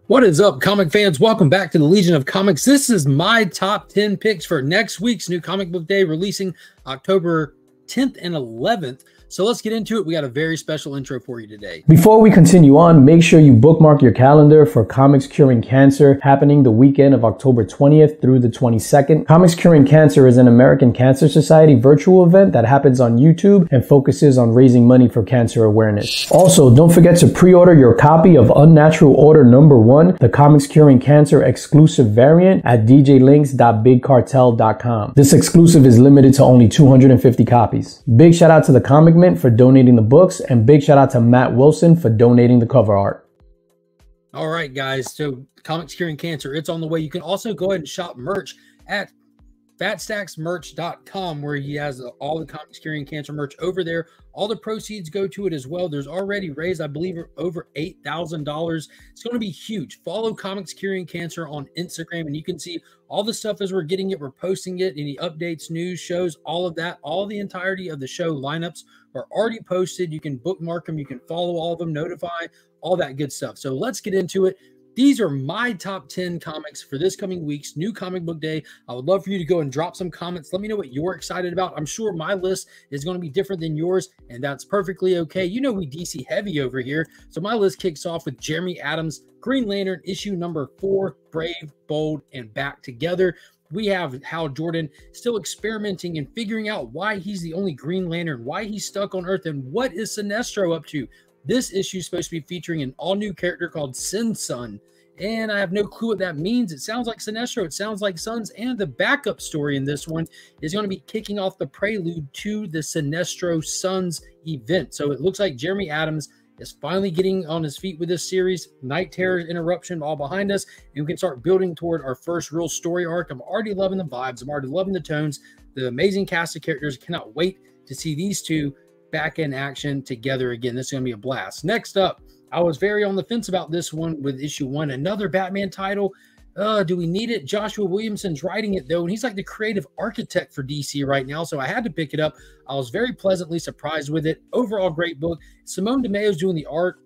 What is up, comic fans? Welcome back to the Legion of Comics. This is my top 10 picks for next week's new comic book day, releasing October 10th and 11th. So let's get into it. We got a very special intro for you today. Before we continue on, make sure you bookmark your calendar for Comics Curing Cancer, happening the weekend of October 20th through the 22nd. Comics Curing Cancer is an American Cancer Society virtual event that happens on YouTube and focuses on raising money for cancer awareness. Also, don't forget to pre-order your copy of Unnatural Order #1, the Comics Curing Cancer exclusive variant, at djlinks.bigcartel.com. This exclusive is limited to only 250 copies. Big shout out to the Comic for donating the books, and big shout out to Matt Wilson for donating the cover art. All right, guys. So Comics Curing Cancer, it's on the way. You can also go ahead and shop merch at fatstacksmerch.com, where he has all the Comics Curing Cancer merch over there. All the proceeds go to it as well. There's already raised, I believe, over $8,000. It's going to be huge. Follow Comics Curing Cancer on Instagram, and you can see all the stuff as we're getting it. We're posting it, any updates, news, shows, all of that. All the entirety of the show lineups are already posted. You can bookmark them. You can follow all of them, notify, all that good stuff. So let's get into it. These are my top 10 comics for this coming week's new comic book day. I would love for you to go and drop some comments. Let me know what you're excited about. I'm sure my list is going to be different than yours, and that's perfectly okay. You know we DC heavy over here. So my list kicks off with Jeremy Adams' Green Lantern issue number 4, Brave, Bold, and Back Together. We have Hal Jordan still experimenting and figuring out why he's the only Green Lantern, why he's stuck on Earth, and what is Sinestro up to. This issue is supposed to be featuring an all-new character called Sin Sun, and I have no clue what that means. It sounds like Sinestro, it sounds like Suns, and the backup story in this one is going to be kicking off the prelude to the Sinestro Suns event. So it looks like Jeremy Adams is finally getting on his feet with this series. Night Terror interruption all behind us, and we can start building toward our first real story arc. I'm already loving the vibes. I'm already loving the tones. The amazing cast of characters. Cannot wait to see these two back in action together again. This is going to be a blast. Next up, I was very on the fence about this one with issue 1. Another Batman title. Do we need it? Joshua Williamson's writing it, though, and he's like the creative architect for DC right now, so I had to pick it up. I was very pleasantly surprised with it. Overall, great book. Simone DeMayo's doing the art.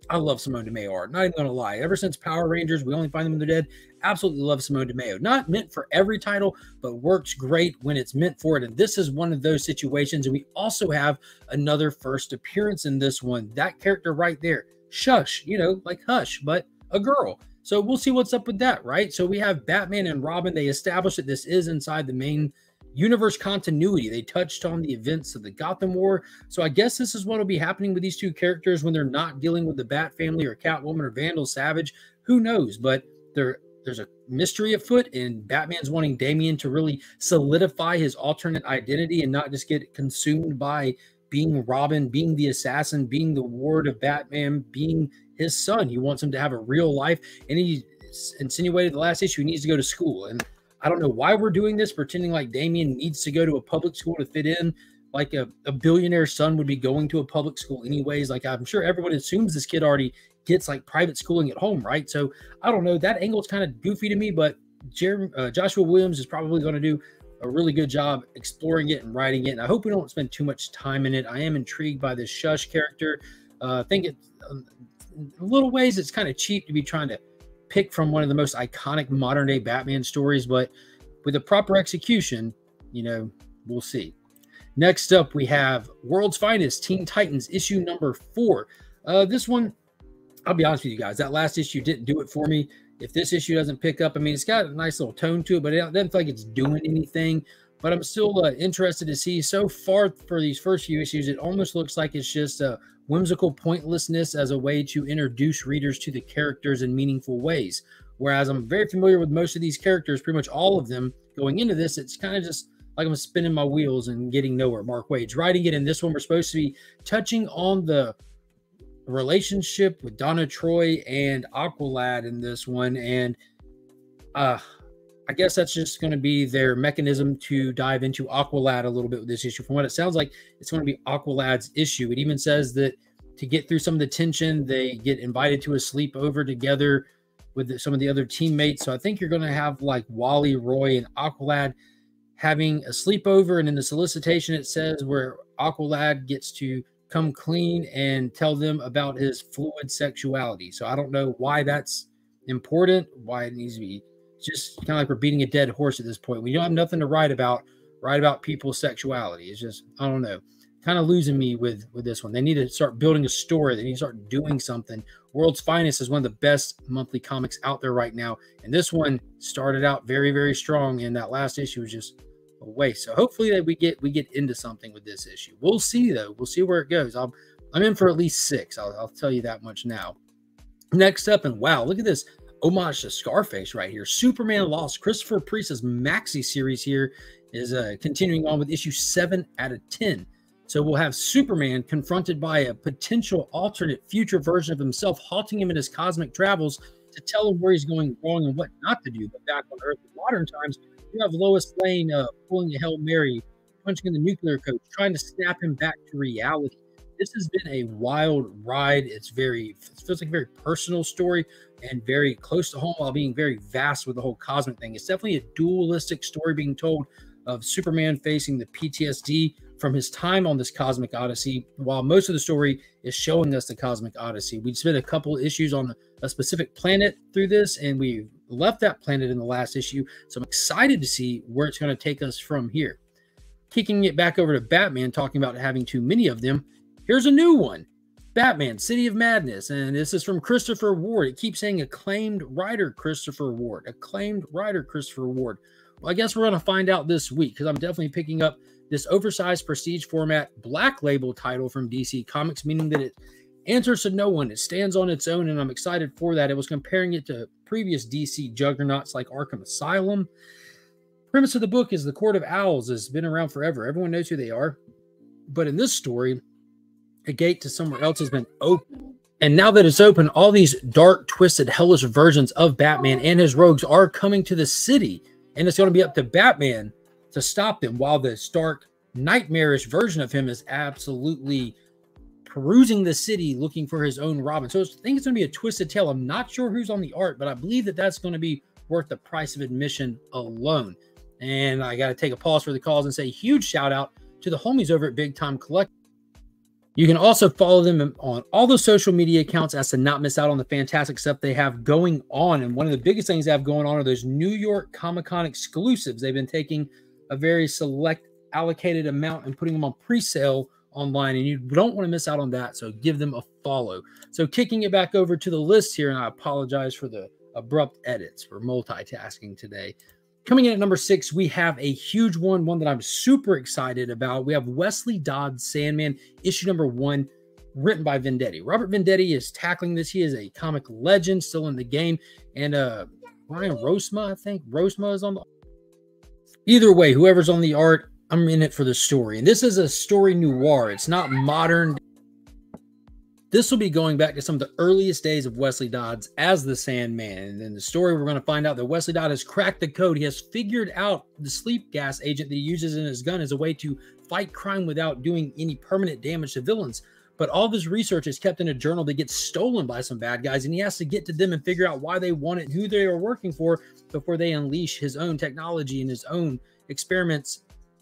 I love Simone DeMayo art. Not even going to lie. Ever since Power Rangers, We Only Find Them When They're Dead, absolutely love Simone DeMayo. Not meant for every title, but works great when it's meant for it. And this is one of those situations. And we also have another first appearance in this one. That character right there, Shush, you know, like Hush, but a girl. So we'll see what's up with that, right? So we have Batman and Robin. They established that this is inside the main universe continuity. They touched on the events of the Gotham War. So I guess this is what will be happening with these two characters when they're not dealing with the Bat family or Catwoman or Vandal Savage. Who knows? But there's a mystery afoot, and Batman's wanting Damian to really solidify his alternate identity and not just get consumed by being Robin, being the assassin, being the ward of Batman, being his son. He wants him to have a real life, and he insinuated the last issue he needs to go to school. And I don't know why we're doing this, pretending like Damian needs to go to a public school to fit in, like a billionaire son would be going to a public school anyways. Like, I'm sure everyone assumes this kid already gets like private schooling at home, right? So I don't know. That angle is kind of goofy to me, but Joshua Williams is probably going to do a really good job exploring it and writing it. And I hope we don't spend too much time in it. I am intrigued by this Shush character. I think it's in little ways it's kind of cheap to be trying to pick from one of the most iconic modern day Batman stories, but with a proper execution, you know, we'll see. Next up, we have World's Finest, Teen Titans, issue number 4. This one, I'll be honest with you guys, that last issue didn't do it for me. If this issue doesn't pick up, I mean, it's got a nice little tone to it, but it doesn't feel like it's doing anything. But I'm still interested to see. So far for these first few issues, it almost looks like it's just a whimsical pointlessness as a way to introduce readers to the characters in meaningful ways. Whereas I'm very familiar with most of these characters, pretty much all of them going into this, it's kind of just like I'm spinning my wheels and getting nowhere. Mark Waid's writing it. In this one, we're supposed to be touching on the relationship with Donna Troy and Aqualad in this one. And I guess that's just going to be their mechanism to dive into Aqualad a little bit with this issue. From what it sounds like, it's going to be Aqualad's issue. It even says that to get through some of the tension, they get invited to a sleepover together with some of the other teammates. So I think you're going to have like Wally, Roy, and Aqualad having a sleepover. And in the solicitation, it says where Aqualad gets to come clean and tell them about his fluid sexuality. So I don't know why that's important, why it needs to be. It's just kind of like we're beating a dead horse at this point. We don't have nothing to write about people's sexuality. It's just, I don't know, kind of losing me with this one. They need to start building a story. They need to start doing something. World's Finest is one of the best monthly comics out there right now, and this one started out very, very strong, and that last issue was just a waste. So hopefully that we get into something with this issue. We'll see, though. We'll see where it goes. I'm in for at least 6. I'll tell you that much now. Next up, and wow, look at this homage to Scarface right here. Superman Lost. Christopher Priest's maxi series here is continuing on with issue 7 out of 10. So we'll have Superman confronted by a potential alternate future version of himself, halting him in his cosmic travels to tell him where he's going wrong and what not to do. But back on Earth in modern times, you have Lois Lane pulling a Hail Mary, punching in the nuclear coach, trying to snap him back to reality. This has been a wild ride. It feels like a very personal story and very close to home while being very vast with the whole cosmic thing. It's definitely a dualistic story being told of Superman facing the PTSD from his time on this cosmic odyssey, while most of the story is showing us the cosmic odyssey. We spent a couple issues on a specific planet through this, and we left that planet in the last issue. So I'm excited to see where it's going to take us from here. Kicking it back over to Batman, talking about having too many of them. Here's a new one, Batman, City of Madness, and this is from Christopher Ward. It keeps saying acclaimed writer Christopher Ward, acclaimed writer Christopher Ward. Well, I guess we're going to find out this week, because I'm definitely picking up this oversized prestige format black label title from DC Comics, meaning that it answers to no one. It stands on its own, and I'm excited for that. It was comparing it to previous DC juggernauts like Arkham Asylum. Premise of the book is the Court of Owls has been around forever. Everyone knows who they are. But in this story, a gate to somewhere else has been opened. And now that it's open, all these dark, twisted, hellish versions of Batman and his rogues are coming to the city. And it's going to be up to Batman to stop them, while the stark, nightmarish version of him is absolutely perusing the city looking for his own Robin. So I think it's going to be a twisted tale. I'm not sure who's on the art, but I believe that that's going to be worth the price of admission alone. And I got to take a pause for the calls and say huge shout out to the homies over at Big Time Collectables. You can also follow them on all the social media accounts as to not miss out on the fantastic stuff they have going on. And one of the biggest things they have going on are those New York Comic-Con exclusives. They've been taking a very select allocated amount and putting them on pre-sale online, and you don't want to miss out on that. So give them a follow. So kicking it back over to the list here, and I apologize for the abrupt edits for multitasking today. Coming in at number 6, we have a huge one that I'm super excited about. We have Wesley Dodd's Sandman, issue number 1, written by Vendetti. Robert Vendetti is tackling this. He is a comic legend still in the game. And Ryan Rosma, I think. Rosma is on the... Either way, whoever's on the art, I'm in it for the story. And this is a story noir. It's not modern. This will be going back to some of the earliest days of Wesley Dodds as the Sandman. And in the story, we're going to find out that Wesley Dodd has cracked the code. He has figured out the sleep gas agent that he uses in his gun as a way to fight crime without doing any permanent damage to villains. But all of his research is kept in a journal that gets stolen by some bad guys, and he has to get to them and figure out why they want it and who they are working for before they unleash his own technology and his own experiments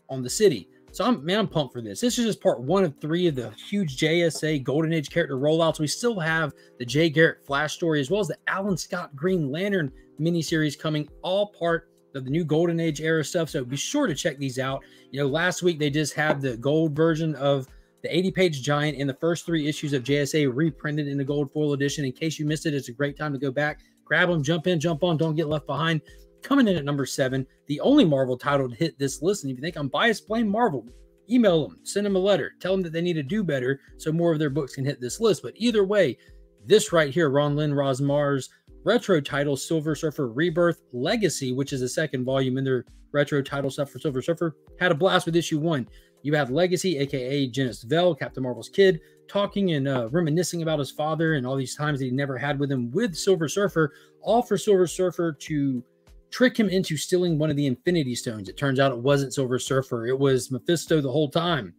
on the city. So I'm pumped for this. This is just part 1 of 3 of the huge JSA Golden Age character rollouts. We still have the Jay Garrett Flash story, as well as the Alan Scott Green Lantern miniseries coming, all part of the new Golden Age era stuff. So be sure to check these out. You know, last week they just had the gold version of the 80-page giant and the first 3 issues of JSA reprinted in the gold foil edition. In case you missed it, it's a great time to go back, grab them, jump in, jump on, don't get left behind. Coming in at number 7, the only Marvel title to hit this list. And if you think I'm biased, blame Marvel. Email them, send them a letter, tell them that they need to do better so more of their books can hit this list. But either way, this right here, Ron Lynn Rosmar's retro title, Silver Surfer Rebirth Legacy, which is the 2nd volume in their retro title stuff for Silver Surfer, had a blast with issue 1. You have Legacy, aka Genis Vell, Captain Marvel's kid, talking and reminiscing about his father and all these times that he never had with him with Silver Surfer, all for Silver Surfer to trick him into stealing one of the Infinity Stones. It turns out it wasn't Silver Surfer. It was Mephisto the whole time,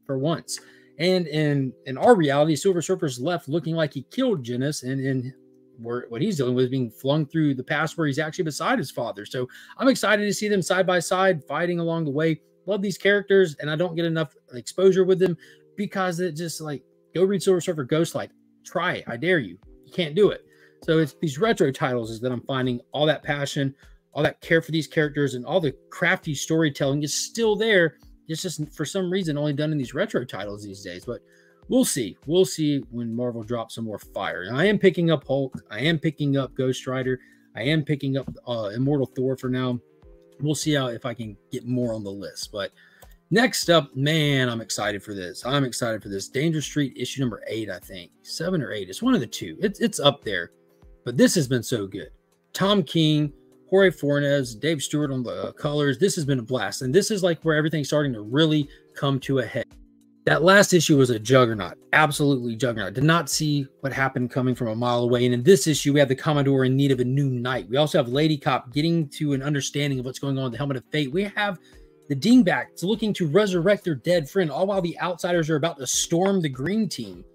for once. And in our reality, Silver Surfer's left looking like he killed Genis, and what he's dealing with is being flung through the past where he's actually beside his father. So I'm excited to see them side by side, fighting along the way. Love these characters, and I don't get enough exposure with them because it just, like, go read Silver Surfer Ghostlight. Try it. I dare you. You can't do it. So it's these retro titles is that I'm finding all that passion, all that care for these characters, and all the crafty storytelling is still there. It's just for some reason only done in these retro titles these days. But we'll see. We'll see when Marvel drops some more fire. And I am picking up Hulk. I am picking up Ghost Rider. I am picking up Immortal Thor for now. We'll see if I can get more on the list. But next up, man, I'm excited for this. I'm excited for this. Danger Street issue number 8, I think. 7 or 8. It's one of the two. It's up there. But this has been so good. Tom King, Jorge Fornes, Dave Stewart on the colors. This has been a blast. And this is like where everything's starting to really come to a head. That last issue was a juggernaut. Absolutely juggernaut. Did not see what happened coming from a mile away. And in this issue, we have the Commodore in need of a new knight. We also have Lady Cop getting to an understanding of what's going on with the Helmet of Fate. We have the Dingbats looking to resurrect their dead friend, all while the Outsiders are about to storm the Green Team.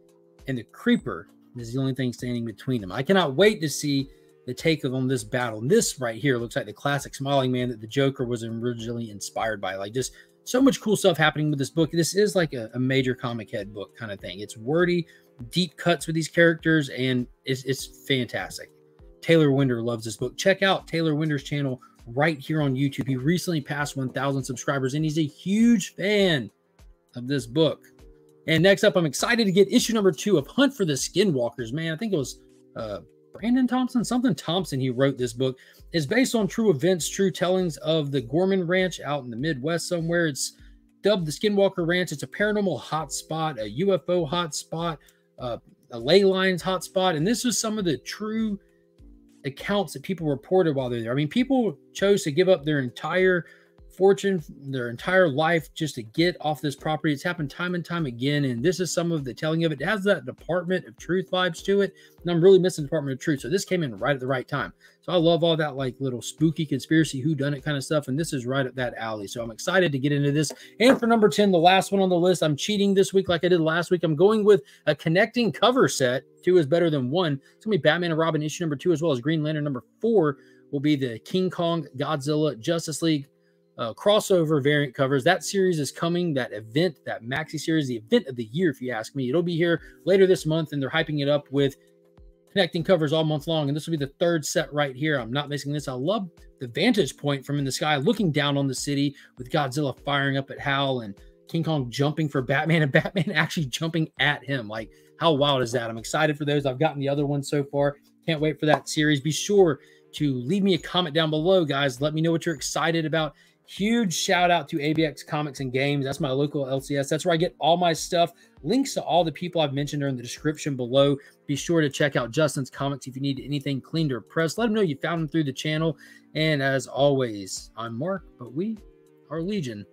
And the Creeper is the only thing standing between them. I cannot wait to see the take on this battle. And this right here looks like the classic Smiling Man that the Joker was originally inspired by. Like, just so much cool stuff happening with this book. This is like a major comic head book kind of thing. It's wordy, deep cuts with these characters, and it's fantastic. Taylor Winder loves this book. Check out Taylor Winder's channel right here on YouTube. He recently passed 1,000 subscribers, and he's a huge fan of this book. And next up, I'm excited to get issue number 2 of Hunt for the Skinwalkers. Man, I think it was Brandon Thompson, something Thompson, he wrote this book. It's based on true events, true tellings of the Gorman Ranch out in the Midwest somewhere. It's dubbed the Skinwalker Ranch. It's a paranormal hotspot, a UFO hotspot, a ley lines hotspot. And this is some of the true accounts that people reported while they're there. I mean, people chose to give up their entire fortune, their entire life just to get off this property. It's happened time and time again, and this is some of the telling of it. It has that Department of Truth vibes to it, and I'm really missing Department of Truth, so this came in right at the right time. So I love all that like little spooky conspiracy whodunit kind of stuff, and this is right up that alley. So I'm excited to get into this. And for number 10, the last one on the list, I'm cheating this week like I did last week. I'm going with a connecting cover set. 2 is better than 1. It's gonna be Batman and Robin issue number 2, as well as Green Lantern number 4 will be the King Kong, Godzilla, Justice League crossover variant covers. That series is coming, that event, that maxi series, the event of the year, if you ask me. It'll be here later this month, and they're hyping it up with connecting covers all month long. And this will be the 3rd set right here. I'm not missing this. I love the vantage point from in the sky, looking down on the city with Godzilla firing up at Hal and King Kong jumping for Batman and Batman actually jumping at him. Like, how wild is that? I'm excited for those. I've gotten the other ones so far. Can't wait for that series. Be sure to leave me a comment down below, guys. Let me know what you're excited about. Huge shout out to ABX Comics and Games. That's my local LCS. That's where I get all my stuff. Links to all the people I've mentioned are in the description below. Be sure to check out Justin's Comics if you need anything cleaned or pressed. Let them know you found them through the channel. And as always, I'm Mark, but we are Legion.